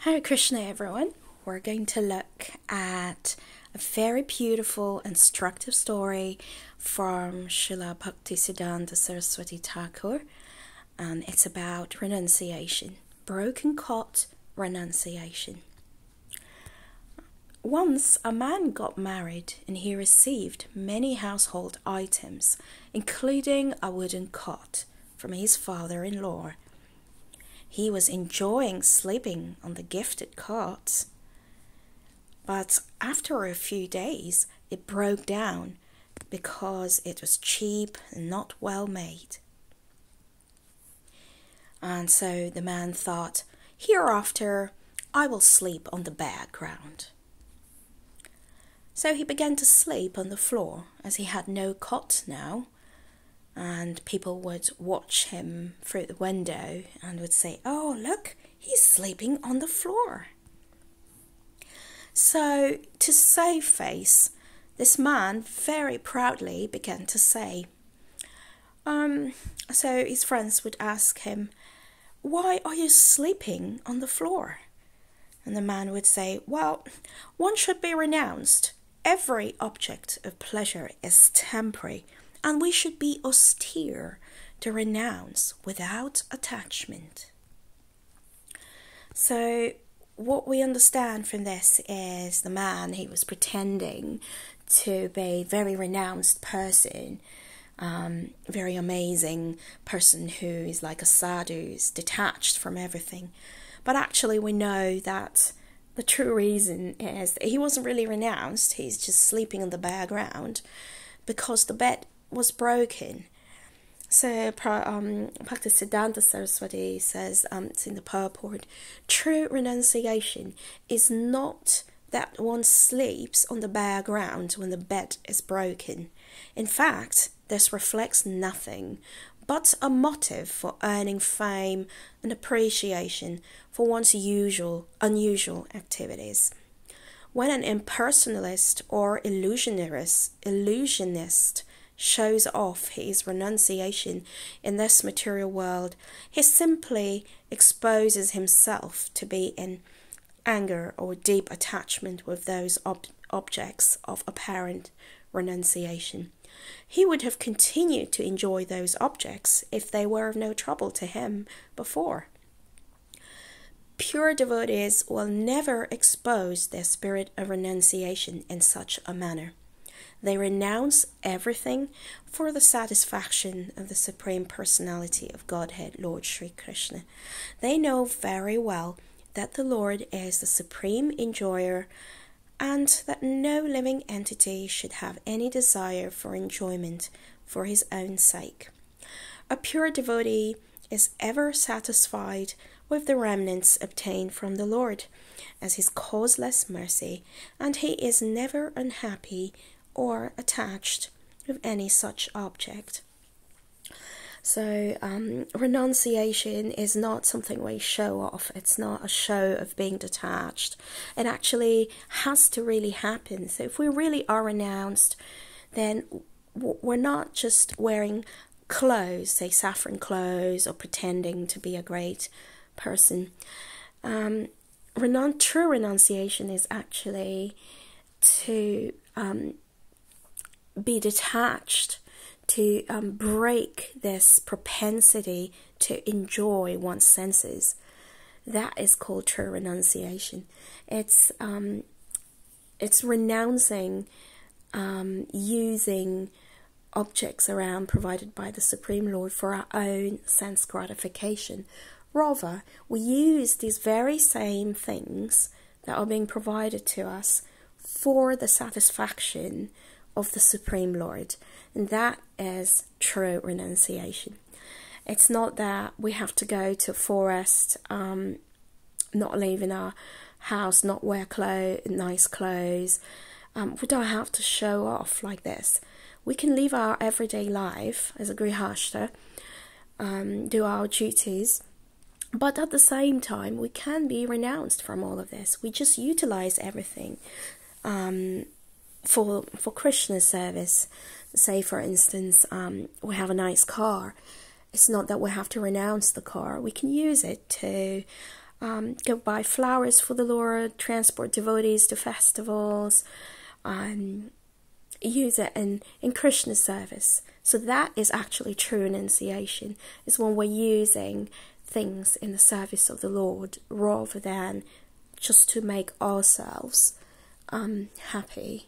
Hare Krishna, everyone. We're going to look at a very beautiful, instructive story from Srila Bhaktisiddhanta Saraswati Thakur, and it's about renunciation, broken cot renunciation. Once a man got married and he received many household items, including a wooden cot from his father-in-law. He was enjoying sleeping on the gifted cot, but after a few days it broke down because it was cheap and not well made. And so the man thought, hereafter I will sleep on the bare ground. So he began to sleep on the floor, as he had no cot now, and people would watch him through the window and would say, "Oh, look, he's sleeping on the floor." So to save face, this man very proudly began to say, so his friends would ask him, "Why are you sleeping on the floor?" And the man would say, "Well, one should be renounced. Every object of pleasure is temporary, and we should be austere to renounce without attachment." So what we understand from this is the man, he was pretending to be a very renounced person, very amazing person who is like a sadhu, is detached from everything. But actually we know that the true reason is that he wasn't really renounced. He's just sleeping on the bare ground because the bed was broken. So Bhaktisiddhanta Saraswati says, it's in the purport, true renunciation is not that one sleeps on the bare ground when the bed is broken. In fact, this reflects nothing but a motive for earning fame and appreciation for one's unusual activities. When an impersonalist or illusionist shows off his renunciation in this material world, he simply exposes himself to be in anger or deep attachment with those objects of apparent renunciation. He would have continued to enjoy those objects if they were of no trouble to him before. Pure devotees will never expose their spirit of renunciation in such a manner. They renounce everything for the satisfaction of the Supreme Personality of Godhead, Lord Sri Krishna. They know very well that the Lord is the supreme enjoyer and that no living entity should have any desire for enjoyment for his own sake. A pure devotee is ever satisfied with the remnants obtained from the Lord as his causeless mercy, and he is never unhappy or attached with any such object. So renunciation is not something we show off. It's not a show of being detached. It actually has to really happen. So if we really are renounced, then we're not just wearing clothes, say saffron clothes, or pretending to be a great person. True renunciation is actually to be detached, to break this propensity to enjoy one's senses. That is called true renunciation. It's renouncing using objects around provided by the Supreme Lord for our own sense gratification. Rather, we use these very same things that are being provided to us for the satisfaction of the Supreme Lord, and that is true renunciation. It's not that we have to go to a forest, not live in our house, not wear nice clothes. We don't have to show off like this. We can live our everyday life as a grihastha, do our duties, but at the same time we can be renounced from all of this. We just utilize everything for Krishna's service. Say for instance, we have a nice car. It's not that we have to renounce the car. We can use it to go buy flowers for the Lord, transport devotees to festivals, use it in Krishna service. So that is actually true renunciation. It's when we're using things in the service of the Lord rather than just to make ourselves happy.